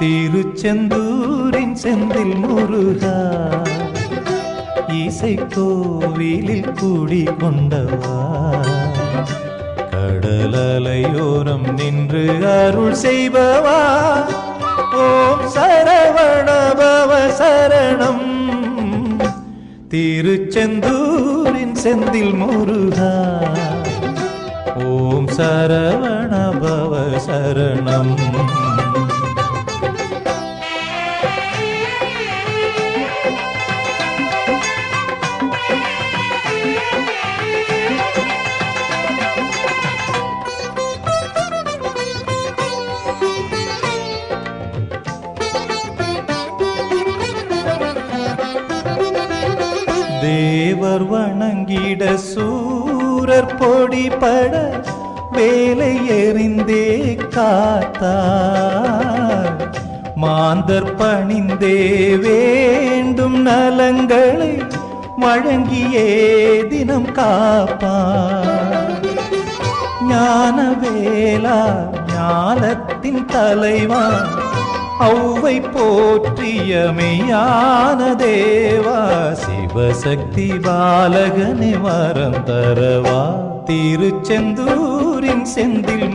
திருச்செந்தூரின் செந்தில் முருகா, இசை கோவிலில் கூடி கொண்டவா, கடலலையோரம் நின்று அருள் செய்பவா, ஓம் சரவணபவ சரணம். திருச்செந்தூரின் செந்தில் முருகா, ஓம் சரவணபவ சரணம். தேவர் வணங்கிட சூரர் பொடிபட வேலை எறிந்தே காத்தார், மாந்தர் பணிந்தே வேண்டும் நலங்களை வழங்கியே தினம் காப்பார். ஞானவேலா ஞானத்தின் தலைவா, ஔவை போற்றிய மெய்யான தேவா, சிவசக்தி பாலகனே வரம் தரவா. திருச்செந்தூரின் செந்தில்